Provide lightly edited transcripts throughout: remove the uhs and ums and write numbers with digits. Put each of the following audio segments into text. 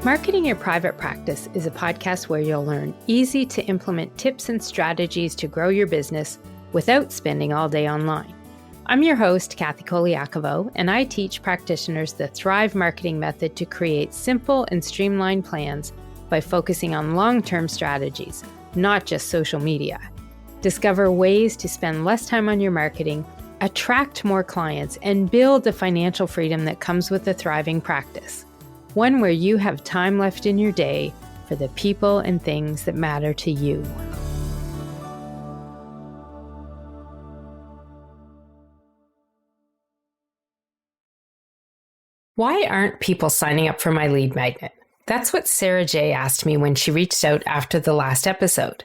Marketing Your Private Practice is a podcast where you'll learn easy to implement tips and strategies to grow your business without spending all day online. I'm your host, Colaiacovo, and I teach practitioners the Thrive marketing method to create simple and streamlined plans by focusing on long-term strategies, not just social media. Discover ways to spend less time on your marketing, attract more clients, and build the financial freedom that comes with a thriving practice. One where you have time left in your day for the people and things that matter to you. Why aren't people signing up for my lead magnet? That's what Sarah J. asked me when she reached out after the last episode.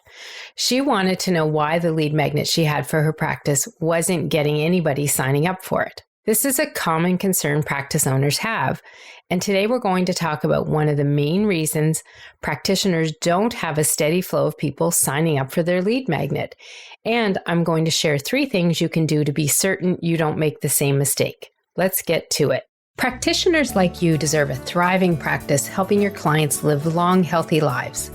She wanted to know why the lead magnet she had for her practice wasn't getting anybody signing up for it. This is a common concern practice owners have, and today we're going to talk about one of the main reasons practitioners don't have a steady flow of people signing up for their lead magnet. And I'm going to share 3 things you can do to be certain you don't make the same mistake. Let's get to it. Practitioners like you deserve a thriving practice helping your clients live long, healthy lives.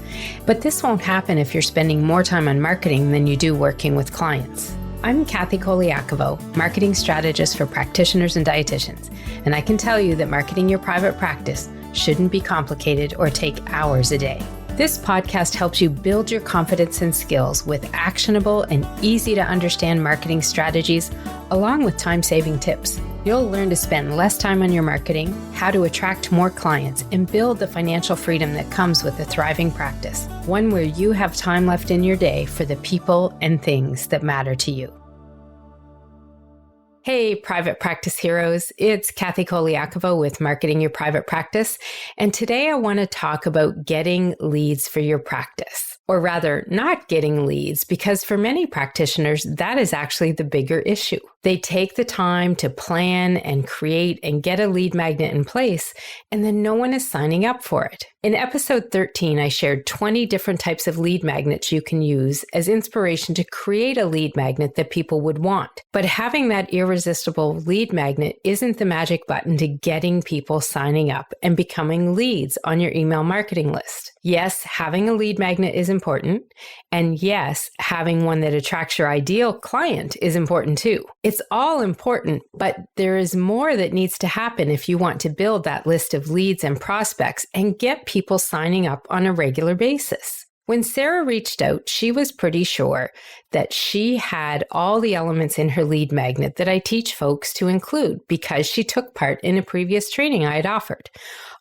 But this won't happen if you're spending more time on marketing than you do working with clients. I'm Colaiacovo, marketing strategist for practitioners and dietitians, and I can tell you that marketing your private practice shouldn't be complicated or take hours a day. This podcast helps you build your confidence and skills with actionable and easy to understand marketing strategies, along with time-saving tips. You'll learn to spend less time on your marketing, how to attract more clients, and build the financial freedom that comes with a thriving practice. One where you have time left in your day for the people and things that matter to you. Hey, private practice heroes. It's Colaiacovo with Marketing Your Private Practice. And today I want to talk about getting leads for your practice. Or rather, not getting leads, because for many practitioners, that is actually the bigger issue. They take the time to plan and create and get a lead magnet in place, and then no one is signing up for it. In episode 13, I shared 20 different types of lead magnets you can use as inspiration to create a lead magnet that people would want. But having that irresistible lead magnet isn't the magic button to getting people signing up and becoming leads on your email marketing list. Yes, having a lead magnet is important. And yes, having one that attracts your ideal client is important too. It's all important, but there is more that needs to happen if you want to build that list of leads and prospects and get people signing up on a regular basis. When Sarah reached out, she was pretty sure that she had all the elements in her lead magnet that I teach folks to include because she took part in a previous training I had offered.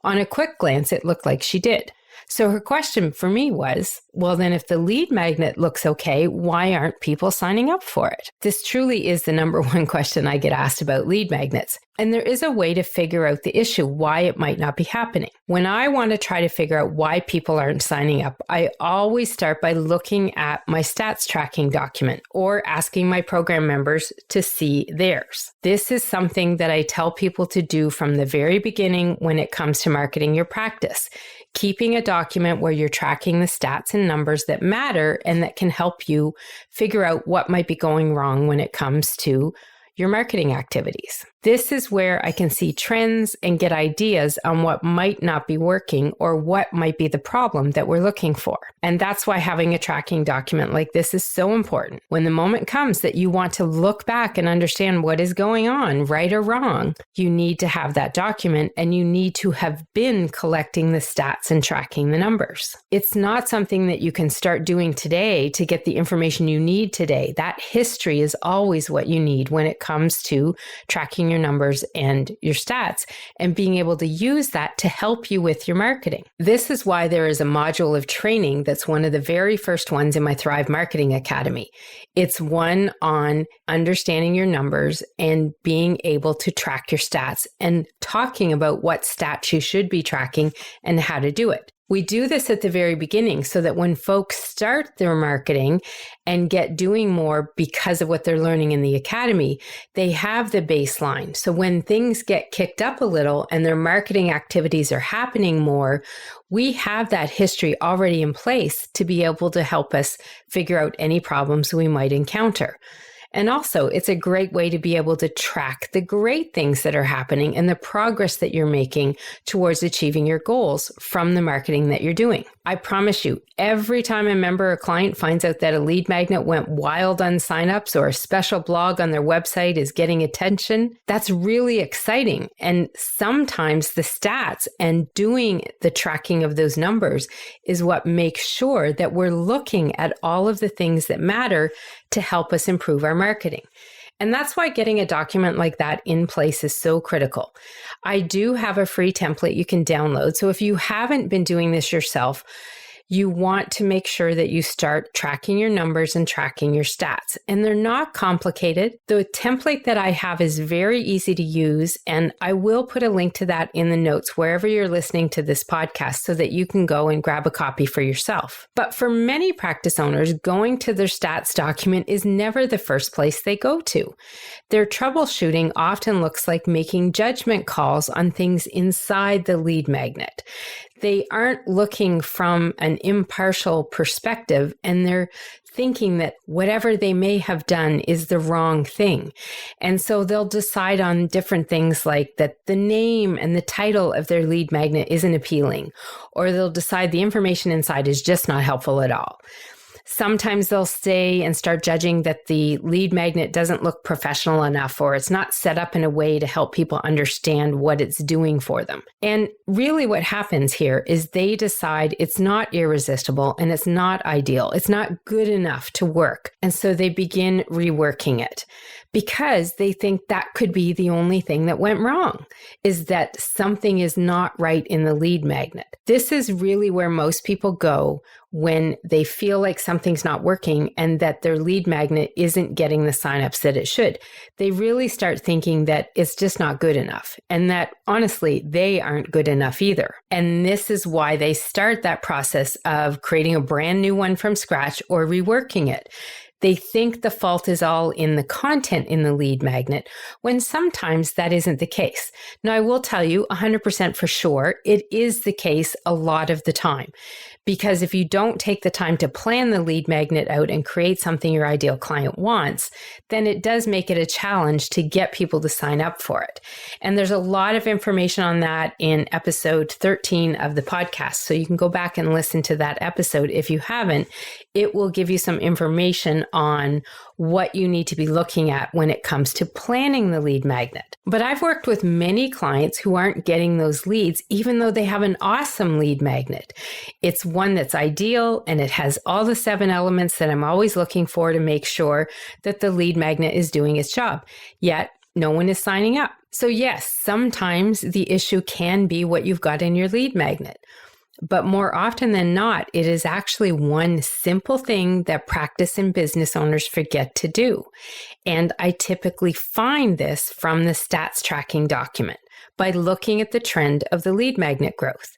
On a quick glance, it looked like she did. So her question for me was, well, then if the lead magnet looks okay, why aren't people signing up for it? This truly is the number one question I get asked about lead magnets. And there is a way to figure out the issue, why it might not be happening. When I want to try to figure out why people aren't signing up, I always start by looking at my stats tracking document or asking my program members to see theirs. This is something that I tell people to do from the very beginning when it comes to marketing your practice. Keeping a document where you're tracking the stats and numbers that matter and that can help you figure out what might be going wrong when it comes to your marketing activities. This is where I can see trends and get ideas on what might not be working or what might be the problem that we're looking for. And that's why having a tracking document like this is so important. When the moment comes that you want to look back and understand what is going on, right or wrong, you need to have that document and you need to have been collecting the stats and tracking the numbers. It's not something that you can start doing today to get the information you need today. That history is always what you need when it comes to tracking your numbers and your stats and being able to use that to help you with your marketing. This is why there is a module of training that's one of the very first ones in my Thrive Marketing Academy. It's one on understanding your numbers and being able to track your stats and talking about what stats you should be tracking and how to do it. We do this at the very beginning so that when folks start their marketing and get doing more because of what they're learning in the academy, they have the baseline. So when things get kicked up a little and their marketing activities are happening more, we have that history already in place to be able to help us figure out any problems we might encounter. And also, it's a great way to be able to track the great things that are happening and the progress that you're making towards achieving your goals from the marketing that you're doing. I promise you, every time a member or client finds out that a lead magnet went wild on signups or a special blog on their website is getting attention, that's really exciting. And sometimes the stats and doing the tracking of those numbers is what makes sure that we're looking at all of the things that matter to help us improve our marketing. And that's why getting a document like that in place is so critical. I do have a free template you can download. So if you haven't been doing this yourself, you want to make sure that you start tracking your numbers and tracking your stats. And they're not complicated. The template that I have is very easy to use, and I will put a link to that in the notes wherever you're listening to this podcast so that you can go and grab a copy for yourself. But for many practice owners, going to their stats document is never the first place they go to. Their troubleshooting often looks like making judgment calls on things inside the lead magnet. They aren't looking from an impartial perspective, and they're thinking that whatever they may have done is the wrong thing. And so they'll decide on different things like that the name and the title of their lead magnet isn't appealing, or they'll decide the information inside is just not helpful at all. Sometimes they'll stay and start judging that the lead magnet doesn't look professional enough, or it's not set up in a way to help people understand what it's doing for them. And really what happens here is they decide it's not irresistible and it's not ideal. It's not good enough to work. And so they begin reworking it because they think that could be the only thing that went wrong, is that something is not right in the lead magnet. This is really where most people go when they feel like something's not working and that their lead magnet isn't getting the signups that it should. They really start thinking that it's just not good enough, and that honestly, they aren't good enough either. And this is why they start that process of creating a brand new one from scratch or reworking it. They think the fault is all in the content in the lead magnet, when sometimes that isn't the case. Now, I will tell you 100% for sure, it is the case a lot of the time. Because if you don't take the time to plan the lead magnet out and create something your ideal client wants, then it does make it a challenge to get people to sign up for it. And there's a lot of information on that in episode 13 of the podcast. So you can go back and listen to that episode if you haven't. It will give you some information on what you need to be looking at when it comes to planning the lead magnet. But I've worked with many clients who aren't getting those leads, even though they have an awesome lead magnet. It's one that's ideal, and it has all the 7 elements that I'm always looking for to make sure that the lead magnet is doing its job. Yet, no one is signing up. So yes, sometimes the issue can be what you've got in your lead magnet. But more often than not, it is actually one simple thing that practice and business owners forget to do. And I typically find this from the stats tracking document by looking at the trend of the lead magnet growth.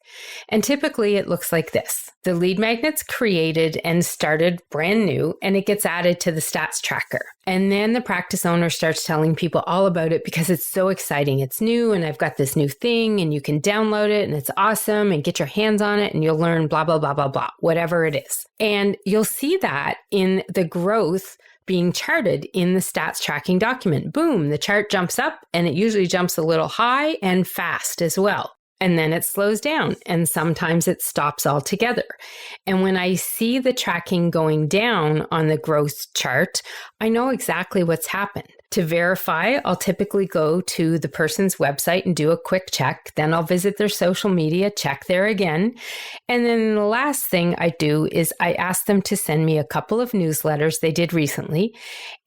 And typically it looks like this. The lead magnet's created and started brand new, and it gets added to the stats tracker. And then the practice owner starts telling people all about it because it's so exciting. It's new, and I've got this new thing, and you can download it, and it's awesome, and get your hands on it, and you'll learn blah, blah, blah, blah, blah, whatever it is. And you'll see that in the growth being charted in the stats tracking document. Boom, the chart jumps up, and it usually jumps a little high and fast as well. And then it slows down, and sometimes it stops altogether. And when I see the tracking going down on the growth chart, I know exactly what's happened. To verify, I'll typically go to the person's website and do a quick check. Then I'll visit their social media, check there again. And then the last thing I do is I ask them to send me a couple of newsletters they did recently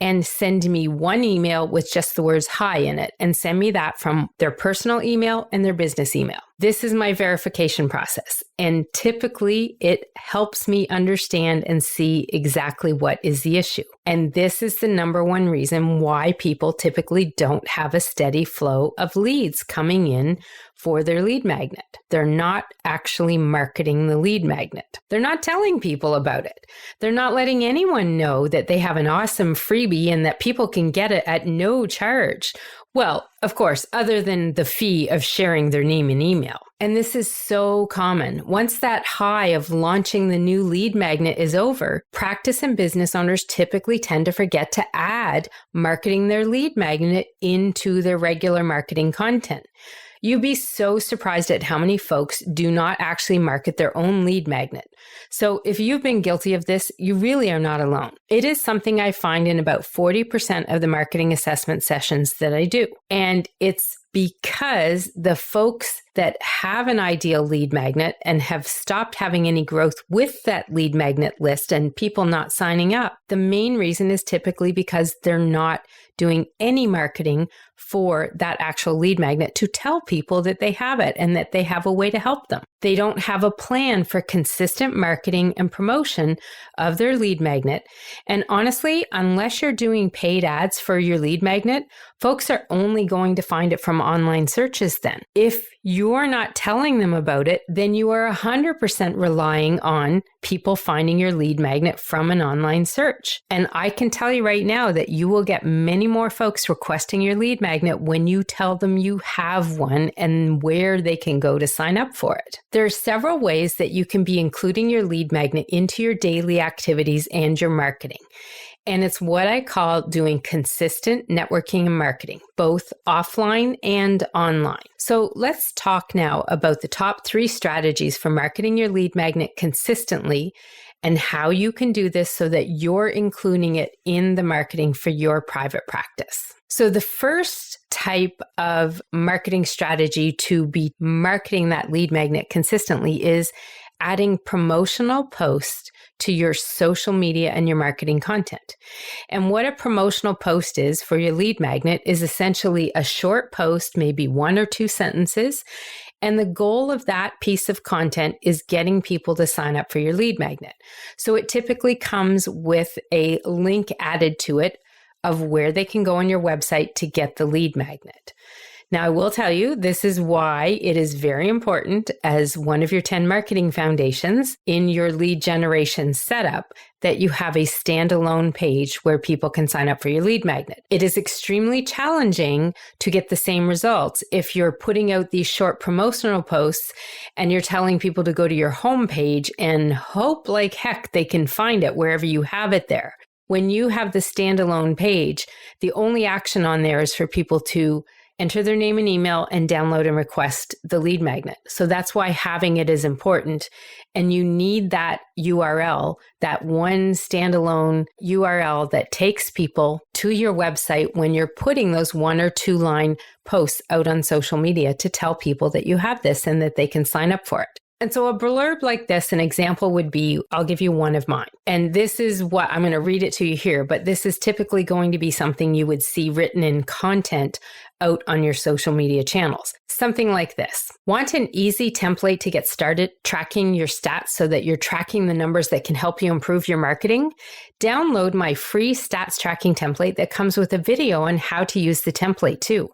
and send me one email with just the words hi in it, and send me that from their personal email and their business email. This is my verification process, and typically it helps me understand and see exactly what is the issue. And this is the number one reason why people typically don't have a steady flow of leads coming in for their lead magnet. They're not actually marketing the lead magnet. They're not telling people about it. They're not letting anyone know that they have an awesome freebie and that people can get it at no charge. Well, of course, other than the fee of sharing their name and email. And this is so common. Once that high of launching the new lead magnet is over, practice and business owners typically tend to forget to add marketing their lead magnet into their regular marketing content. You'd be so surprised at how many folks do not actually market their own lead magnet. So if you've been guilty of this, you really are not alone. It is something I find in about 40% of the marketing assessment sessions that I do. And it's because the folks that have an ideal lead magnet and have stopped having any growth with that lead magnet list and people not signing up, the main reason is typically because they're not doing any marketing for that actual lead magnet to tell people that they have it and that they have a way to help them. They don't have a plan for consistent marketing and promotion of their lead magnet. And honestly, unless you're doing paid ads for your lead magnet, folks are only going to find it from online searches then. If you're not telling them about it, then you are 100% relying on people finding your lead magnet from an online search. And I can tell you right now that you will get many more folks requesting your lead magnet when you tell them you have one and where they can go to sign up for it. There are several ways that you can be including your lead magnet into your daily activities and your marketing. And it's what I call doing consistent networking and marketing, both offline and online. So let's talk now about the top 3 strategies for marketing your lead magnet consistently and how you can do this so that you're including it in the marketing for your private practice. So the first type of marketing strategy to be marketing that lead magnet consistently is adding promotional posts to your social media and your marketing content. And what a promotional post is for your lead magnet is essentially a short post, maybe 1 or 2 sentences. And the goal of that piece of content is getting people to sign up for your lead magnet. So it typically comes with a link added to it of where they can go on your website to get the lead magnet. Now, I will tell you, this is why it is very important as one of your 10 marketing foundations in your lead generation setup that you have a standalone page where people can sign up for your lead magnet. It is extremely challenging to get the same results if you're putting out these short promotional posts and you're telling people to go to your homepage and hope like heck they can find it wherever you have it there. When you have the standalone page, the only action on there is for people to enter their name and email and download and request the lead magnet. So that's why having it is important. And you need that URL, that one standalone URL that takes people to your website when you're putting those 1 or 2 line posts out on social media to tell people that you have this and that they can sign up for it. And so a blurb like this, an example would be, I'll give you one of mine. And this is what I'm going to read it to you here, but this is typically going to be something you would see written in content out on your social media channels. Something like this. Want an easy template to get started tracking your stats so that you're tracking the numbers that can help you improve your marketing? Download my free stats tracking template that comes with a video on how to use the template too.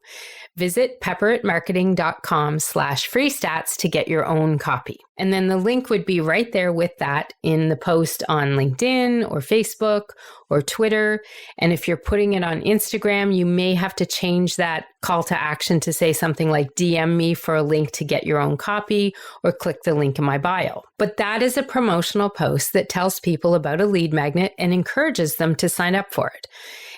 Visit pepperitmarketing.com/free stats to get your own copy. And then the link would be right there with that in the post on LinkedIn or Facebook or Twitter. And if you're putting it on Instagram, you may have to change that call to action to say something like DM me for a link to get your own copy or click the link in my bio. But that is a promotional post that tells people about a lead magnet and encourages them to sign up for it.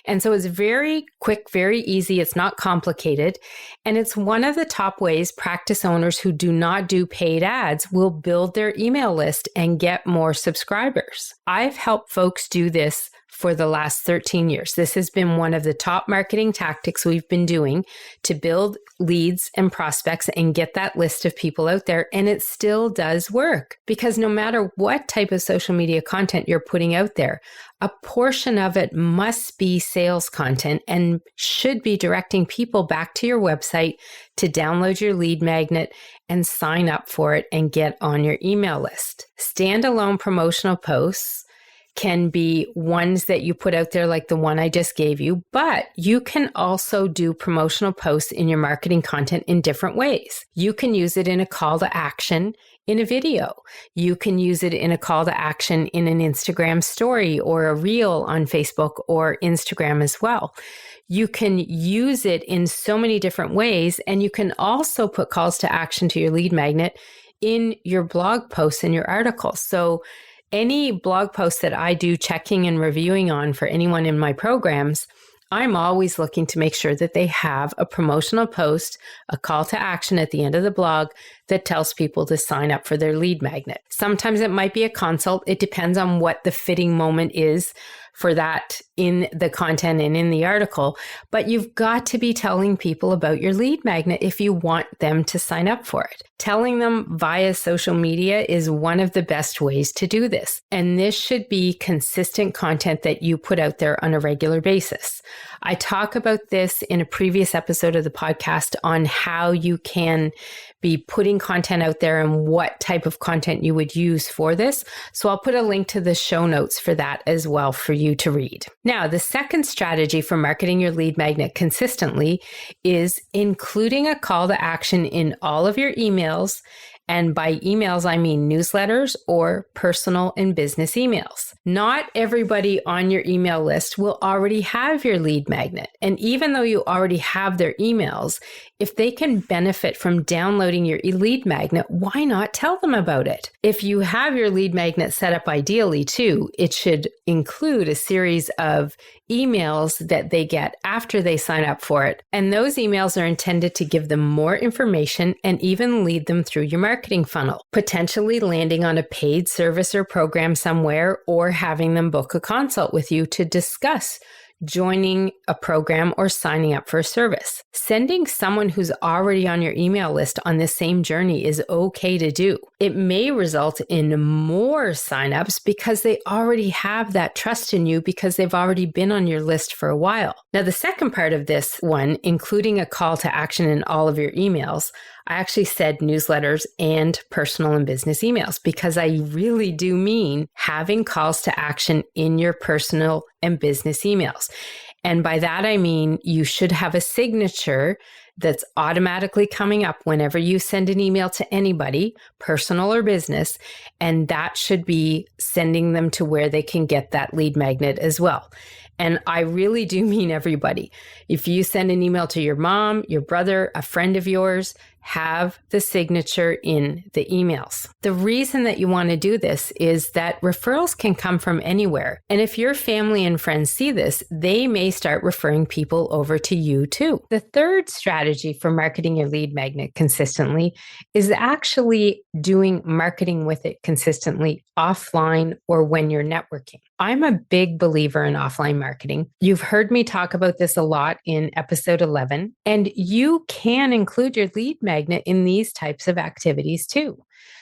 And so it's very quick, very easy. It's not complicated. And it's one of the top ways practice owners who do not do paid ads will build their email list and get more subscribers. I've helped folks do this for the last 13 years. This has been one of the top marketing tactics we've been doing to build leads and prospects and get that list of people out there. And it still does work because no matter what type of social media content you're putting out there, a portion of it must be sales content and should be directing people back to your website to download your lead magnet and sign up for it and get on your email list. Standalone promotional posts can be ones that you put out there like the one I just gave you, but you can also do promotional posts in your marketing content in different ways. You can use it in a call to action in a video. You can use it in a call to action in an Instagram story or a reel on Facebook or Instagram as well. You can use it in so many different ways. And you can also put calls to action to your lead magnet in your blog posts and your articles. So any blog posts that I do checking and reviewing on for anyone in my programs, I'm always looking to make sure that they have a promotional post, a call to action at the end of the blog that tells people to sign up for their lead magnet. Sometimes it might be a consult. It depends on what the fitting moment is for that in the content and in the article. But you've got to be telling people about your lead magnet if you want them to sign up for it. Telling them via social media is one of the best ways to do this. And this should be consistent content that you put out there on a regular basis. I talk about this in a previous episode of the podcast on how you can be putting content out there and what type of content you would use for this. So I'll put a link to the show notes for that as well for you to read. Now, the second strategy for marketing your lead magnet consistently is including a call to action in all of your emails. And by emails, I mean newsletters or personal and business emails. Not everybody on your email list will already have your lead magnet. And even though you already have their emails, if they can benefit from downloading your lead magnet, why not tell them about it? If you have your lead magnet set up ideally too, it should include a series of emails that they get after they sign up for it. And those emails are intended to give them more information and even lead them through your marketing funnel, potentially landing on a paid service or program somewhere, or having them book a consult with you to discuss joining a program or signing up for a service. Sending someone who's already on your email list on this same journey is okay to do. It may result in more signups because they already have that trust in you because they've already been on your list for a while. Now, the second part of this one, including a call to action in all of your emails, I actually said newsletters and personal and business emails because I really do mean having calls to action in your personal and business emails. And by that, I mean you should have a signature that's automatically coming up whenever you send an email to anybody, personal or business, and that should be sending them to where they can get that lead magnet as well. And I really do mean everybody. If you send an email to your mom, your brother, a friend of yours, have the signature in the emails. The reason that you want to do this is that referrals can come from anywhere. And if your family and friends see this, they may start referring people over to you too. The third strategy for marketing your lead magnet consistently is actually doing marketing with it consistently offline or when you're networking. I'm a big believer in offline marketing. You've heard me talk about this a lot in episode 11, and you can include your lead magnet in these types of activities too.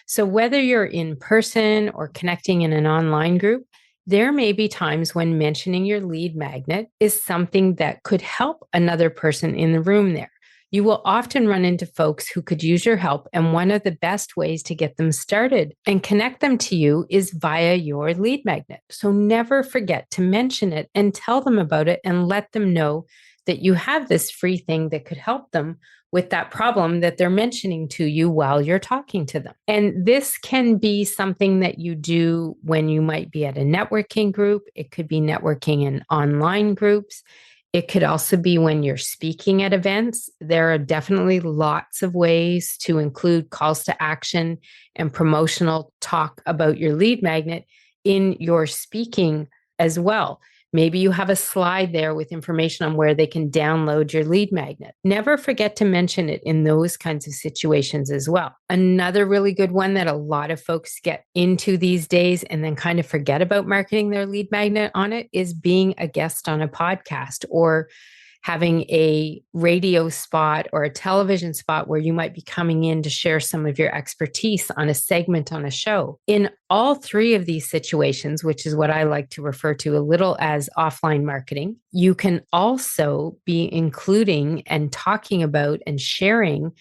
So whether you're in person or connecting in an online group, there may be times when mentioning your lead magnet is something that could help another person in the room there. You will often run into folks who could use your help, and one of the best ways to get them started and connect them to you is via your lead magnet. So never forget to mention it and tell them about it and let them know that you have this free thing that could help them with that problem that they're mentioning to you while you're talking to them. And this can be something that you do when you might be at a networking group. It could be networking in online groups. It could also be when you're speaking at events. There are definitely lots of ways to include calls to action and promotional talk about your lead magnet in your speaking as well. Maybe you have a slide there with information on where they can download your lead magnet. Never forget to mention it in those kinds of situations as well. Another really good one that a lot of folks get into these days and then kind of forget about marketing their lead magnet on it is being a guest on a podcast or having a radio spot or a television spot where you might be coming in to share some of your expertise on a segment on a show. In all three of these situations, which is what I like to refer to a little as offline marketing, you can also be including and talking about and sharing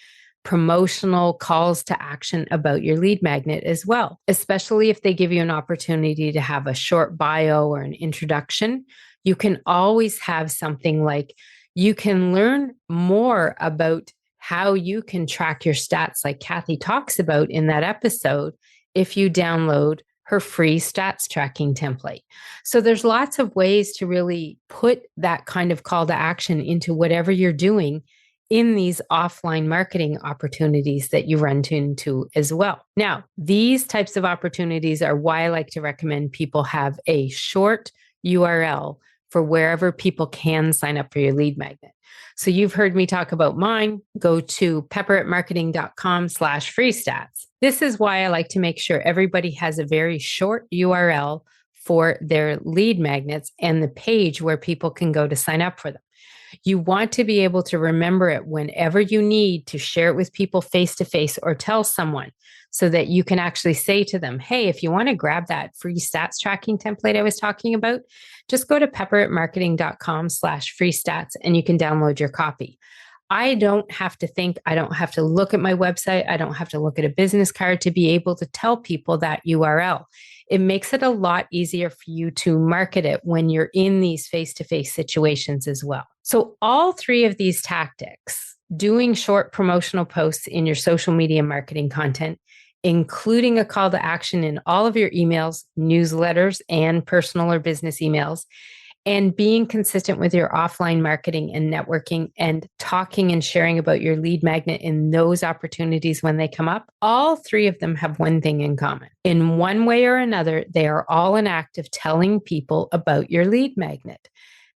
promotional calls to action about your lead magnet as well, especially if they give you an opportunity to have a short bio or an introduction. You can always have something like, you can learn more about how you can track your stats like Kathy talks about in that episode if you download her free stats tracking template. So there's lots of ways to really put that kind of call to action into whatever you're doing in these offline marketing opportunities that you run into as well. Now, these types of opportunities are why I like to recommend people have a short URL for wherever people can sign up for your lead magnet. So you've heard me talk about mine. Go to pepperatmarketing.com/free stats. This is why I like to make sure everybody has a very short URL for their lead magnets and the page where people can go to sign up for them. You want to be able to remember it whenever you need to share it with people face to face or tell someone so that you can actually say to them, hey, if you want to grab that free stats tracking template I was talking about, just go to pepperatmarketing.com/free stats and you can download your copy. I don't have to think, I don't have to look at my website, I don't have to look at a business card to be able to tell people that URL. It makes it a lot easier for you to market it when you're in these face-to-face situations as well. So all three of these tactics, doing short promotional posts in your social media marketing content, including a call to action in all of your emails, newsletters, and personal or business emails, and being consistent with your offline marketing and networking and talking and sharing about your lead magnet in those opportunities when they come up, all three of them have one thing in common. In one way or another, they are all an act of telling people about your lead magnet.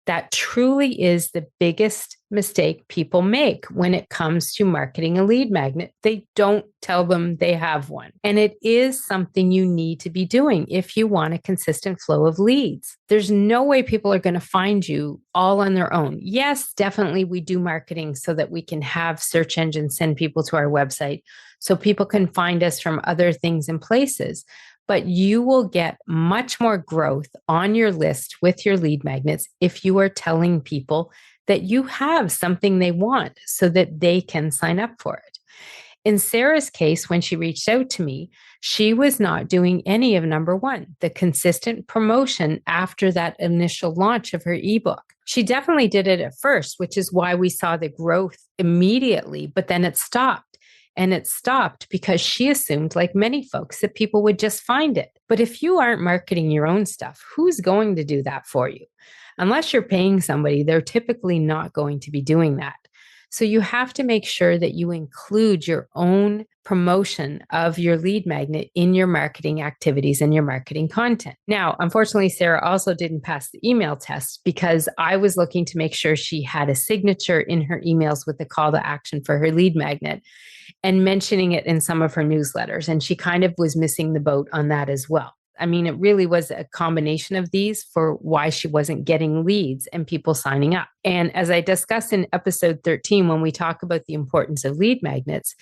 That truly is the biggest mistake people make when it comes to marketing a lead magnet. They don't tell them they have one. And it is something you need to be doing if you want a consistent flow of leads. There's no way people are going to find you all on their own. Yes, definitely we do marketing so that we can have search engines send people to our website so people can find us from other things and places. But you will get much more growth on your list with your lead magnets if you are telling people that you have something they want so that they can sign up for it. In Sarah's case, when she reached out to me, she was not doing any of number one, the consistent promotion after that initial launch of her ebook. She definitely did it at first, which is why we saw the growth immediately, but then it stopped. And it stopped because she assumed, like many folks, that people would just find it. But if you aren't marketing your own stuff, who's going to do that for you? Unless you're paying somebody, they're typically not going to be doing that. So you have to make sure that you include your own promotion of your lead magnet in your marketing activities and your marketing content. Now, unfortunately, Sarah also didn't pass the email test because I was looking to make sure she had a signature in her emails with the call to action for her lead magnet and mentioning it in some of her newsletters. And she kind of was missing the boat on that as well. I mean, it really was a combination of these for why she wasn't getting leads and people signing up. And as I discussed in episode 13, when we talk about the importance of lead magnets,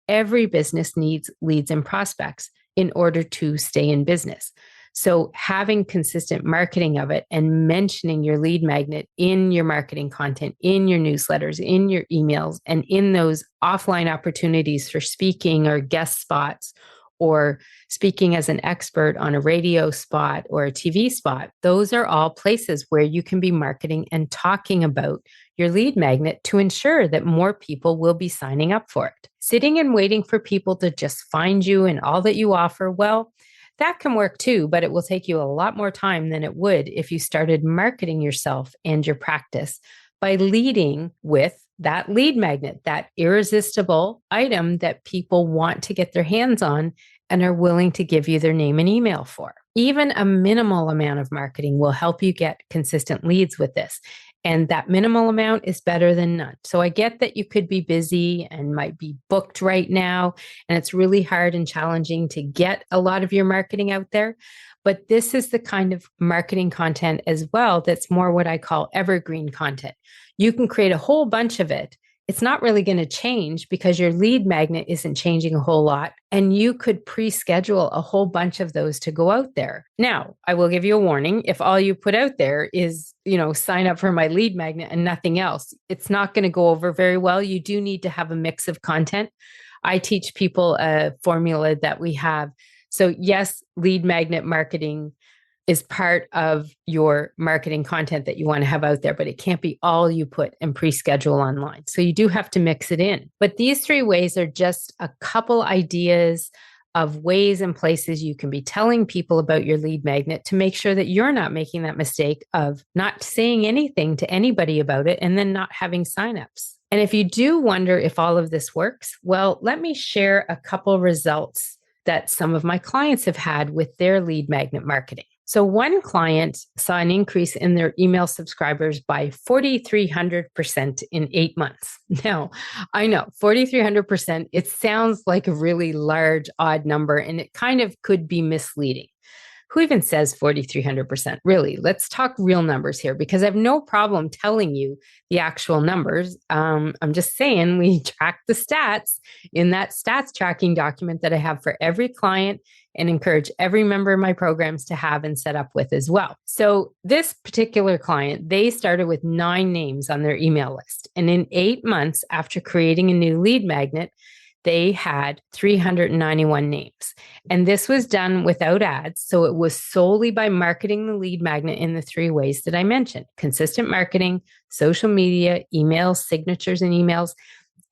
every business needs leads and prospects in order to stay in business. So having consistent marketing of it and mentioning your lead magnet in your marketing content, in your newsletters, in your emails, and in those offline opportunities for speaking or guest spots or speaking as an expert on a radio spot or a TV spot, those are all places where you can be marketing and talking about your lead magnet to ensure that more people will be signing up for it. Sitting and waiting for people to just find you and all that you offer, well, that can work too, but it will take you a lot more time than it would if you started marketing yourself and your practice by leading with that lead magnet, that irresistible item that people want to get their hands on and are willing to give you their name and email for. Even a minimal amount of marketing will help you get consistent leads with this. And that minimal amount is better than none. So I get that you could be busy and might be booked right now, and it's really hard and challenging to get a lot of your marketing out there. But this is the kind of marketing content as well that's more what I call evergreen content. You can create a whole bunch of it. It's not really going to change because your lead magnet isn't changing a whole lot. And you could pre-schedule a whole bunch of those to go out there. Now, I will give you a warning. If all you put out there is, sign up for my lead magnet and nothing else, it's not going to go over very well. You do need to have a mix of content. I teach people a formula that we have. So yes, lead magnet marketing is part of your marketing content that you want to have out there, but it can't be all you put and pre-schedule online. So you do have to mix it in. But these three ways are just a couple ideas of ways and places you can be telling people about your lead magnet to make sure that you're not making that mistake of not saying anything to anybody about it and then not having signups. And if you do wonder if all of this works, well, let me share a couple results that some of my clients have had with their lead magnet marketing. So one client saw an increase in their email subscribers by 4,300% in 8 months. Now, I know 4,300%, it sounds like a really large, odd number, and it kind of could be misleading. Who even says 4,300%? Really, let's talk real numbers here because I have no problem telling you the actual numbers. I'm just saying we track the stats in that stats tracking document that I have for every client and encourage every member of my programs to have and set up with as well. So this particular client, they started with 9 names on their email list. And in 8 months after creating a new lead magnet, they had 391 names. And this was done without ads. So it was solely by marketing the lead magnet in the 3 ways that I mentioned: consistent marketing, social media, emails, signatures and emails,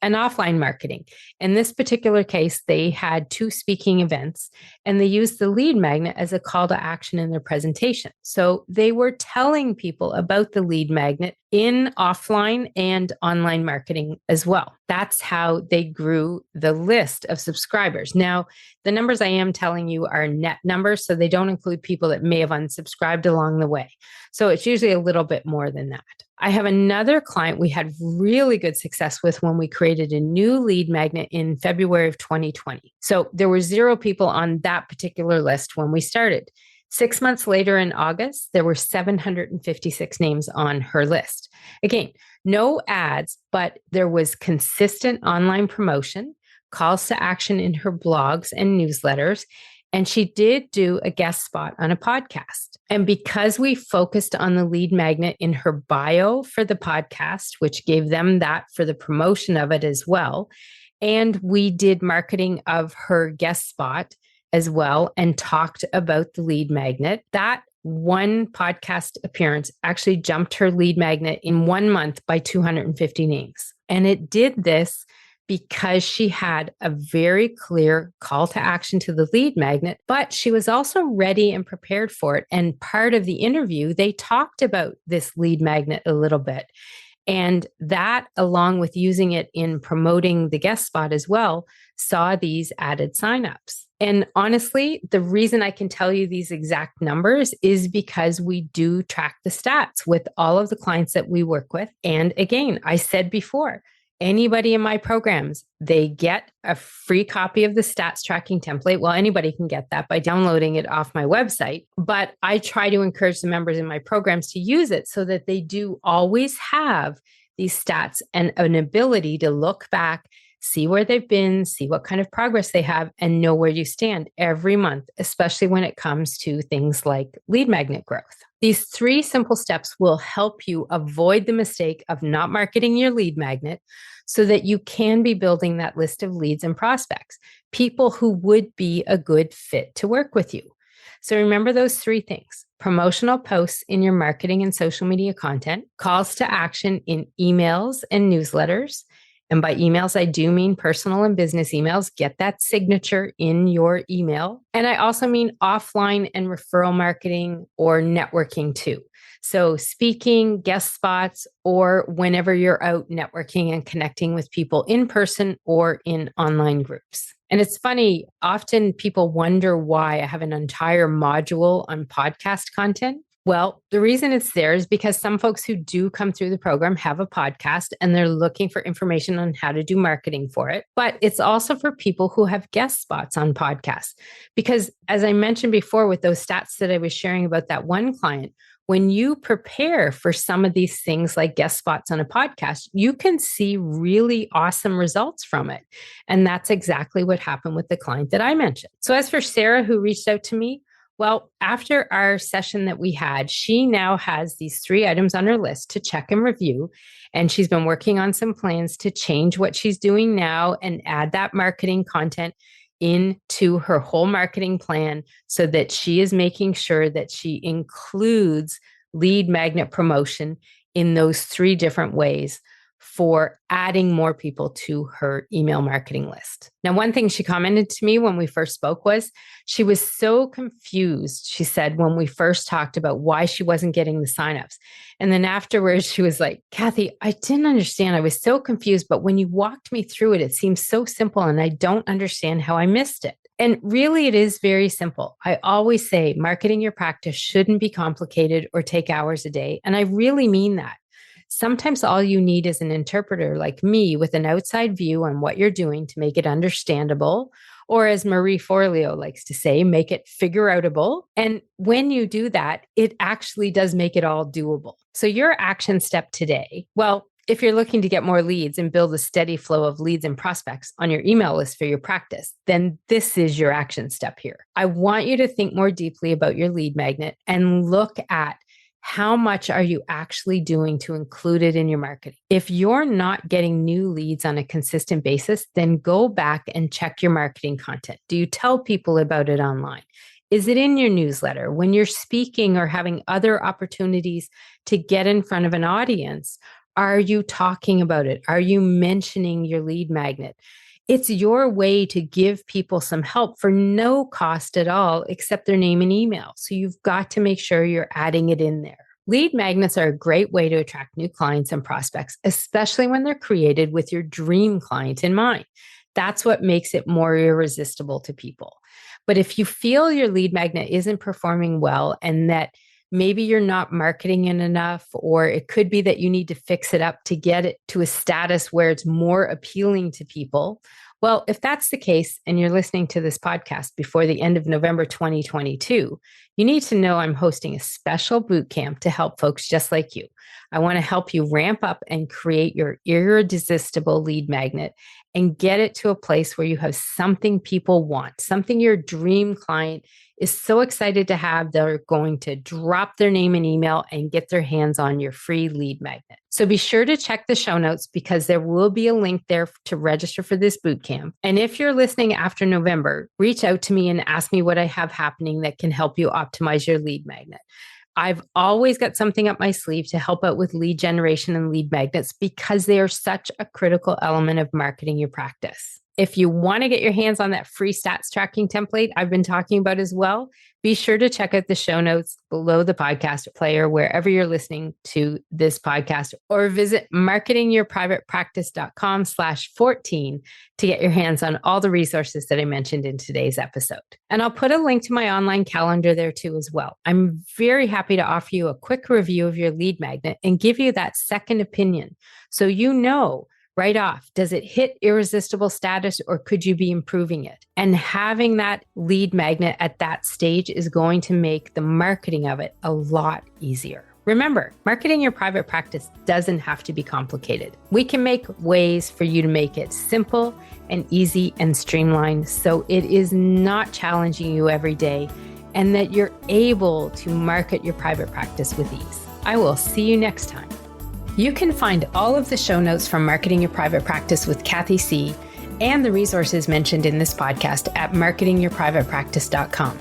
and offline marketing. In this particular case, they had 2 speaking events and they used the lead magnet as a call to action in their presentation. So they were telling people about the lead magnet in offline and online marketing as well. That's how they grew the list of subscribers. Now, the numbers I am telling you are net numbers, so they don't include people that may have unsubscribed along the way. So it's usually a little bit more than that. I have another client we had really good success with when we created a new lead magnet in February of 2020. So there were 0 people on that particular list when we started. 6 months later in August, there were 756 names on her list. Again, no ads, but there was consistent online promotion, calls to action in her blogs and newsletters, and she did do a guest spot on a podcast. And because we focused on the lead magnet in her bio for the podcast, which gave them that for the promotion of it as well, and we did marketing of her guest spot as well and talked about the lead magnet, that one podcast appearance actually jumped her lead magnet in 1 month by 250 names. And it did this because she had a very clear call to action to the lead magnet, but she was also ready and prepared for it. And part of the interview, they talked about this lead magnet a little bit. And that, along with using it in promoting the guest spot as well, saw these added signups. And honestly, the reason I can tell you these exact numbers is because we do track the stats with all of the clients that we work with. And again, I said before, anybody in my programs, they get a free copy of the stats tracking template. Well, anybody can get that by downloading it off my website, but I try to encourage the members in my programs to use it so that they do always have these stats and an ability to look back, see where they've been, see what kind of progress they have, and know where you stand every month, especially when it comes to things like lead magnet growth. These 3 simple steps will help you avoid the mistake of not marketing your lead magnet so that you can be building that list of leads and prospects, people who would be a good fit to work with you. So remember those 3 things: promotional posts in your marketing and social media content, calls to action in emails and newsletters. And by emails, I do mean personal and business emails. Get that signature in your email. And I also mean offline and referral marketing or networking too. So speaking, guest spots, or whenever you're out networking and connecting with people in person or in online groups. And it's funny, often people wonder why I have an entire module on podcast content. Well, the reason it's there is because some folks who do come through the program have a podcast and they're looking for information on how to do marketing for it. But it's also for people who have guest spots on podcasts. Because as I mentioned before with those stats that I was sharing about that one client, when you prepare for some of these things like guest spots on a podcast, you can see really awesome results from it. And that's exactly what happened with the client that I mentioned. So as for Sarah, who reached out to me, well, after our session that we had, she now has these 3 items on her list to check and review. And she's been working on some plans to change what she's doing now and add that marketing content into her whole marketing plan so that she is making sure that she includes lead magnet promotion in those 3 different ways for adding more people to her email marketing list. Now, one thing she commented to me when we first spoke was she was so confused, she said, when we first talked about why she wasn't getting the signups. And then afterwards, she was like, Kathy, I didn't understand. I was so confused, but when you walked me through it, it seems so simple and I don't understand how I missed it. And really, it is very simple. I always say marketing your practice shouldn't be complicated or take hours a day. And I really mean that. Sometimes all you need is an interpreter like me with an outside view on what you're doing to make it understandable. Or as Marie Forleo likes to say, make it figure outable. And when you do that, it actually does make it all doable. So your action step today, well, if you're looking to get more leads and build a steady flow of leads and prospects on your email list for your practice, then this is your action step here. I want you to think more deeply about your lead magnet and look at how much are you actually doing to include it in your marketing? If you're not getting new leads on a consistent basis, then go back and check your marketing content. Do you tell people about it online? Is it in your newsletter? When you're speaking or having other opportunities to get in front of an audience, are you talking about it? Are you mentioning your lead magnet? It's your way to give people some help for no cost at all, except their name and email. So you've got to make sure you're adding it in there. Lead magnets are a great way to attract new clients and prospects, especially when they're created with your dream client in mind. That's what makes it more irresistible to people. But if you feel your lead magnet isn't performing well and that maybe you're not marketing it enough, or it could be that you need to fix it up to get it to a status where it's more appealing to people. Well, if that's the case and you're listening to this podcast before the end of November 2022, you need to know I'm hosting a special boot camp to help folks just like you. I want to help you ramp up and create your irresistible lead magnet and get it to a place where you have something people want, something your dream client is so excited to have, they're going to drop their name and email and get their hands on your free lead magnet. So be sure to check the show notes because there will be a link there to register for this bootcamp. And if you're listening after November, reach out to me and ask me what I have happening that can help you optimize your lead magnet. I've always got something up my sleeve to help out with lead generation and lead magnets because they are such a critical element of marketing your practice. If you want to get your hands on that free stats tracking template I've been talking about as well, be sure to check out the show notes below the podcast player, wherever you're listening to this podcast, or visit marketingyourprivatepractice.com/14 to get your hands on all the resources that I mentioned in today's episode. And I'll put a link to my online calendar there too as well. I'm very happy to offer you a quick review of your lead magnet and give you that second opinion so you know right off, does it hit irresistible status or could you be improving it? And having that lead magnet at that stage is going to make the marketing of it a lot easier. Remember, marketing your private practice doesn't have to be complicated. We can make ways for you to make it simple and easy and streamlined so it is not challenging you every day and that you're able to market your private practice with ease. I will see you next time. You can find all of the show notes from Marketing Your Private Practice with Kathy C. and the resources mentioned in this podcast at marketingyourprivatepractice.com.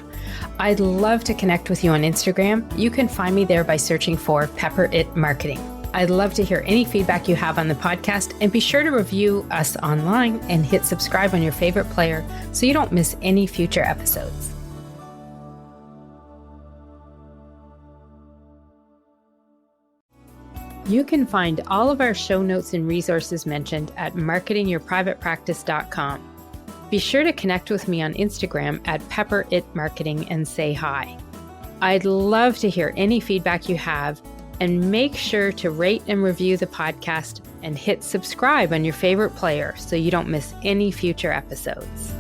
I'd love to connect with you on Instagram. You can find me there by searching for Pepper It Marketing. I'd love to hear any feedback you have on the podcast, and be sure to review us online and hit subscribe on your favorite player so you don't miss any future episodes. You can find all of our show notes and resources mentioned at marketingyourprivatepractice.com. Be sure to connect with me on Instagram at pepperitmarketing and say hi. I'd love to hear any feedback you have, and make sure to rate and review the podcast and hit subscribe on your favorite player so you don't miss any future episodes.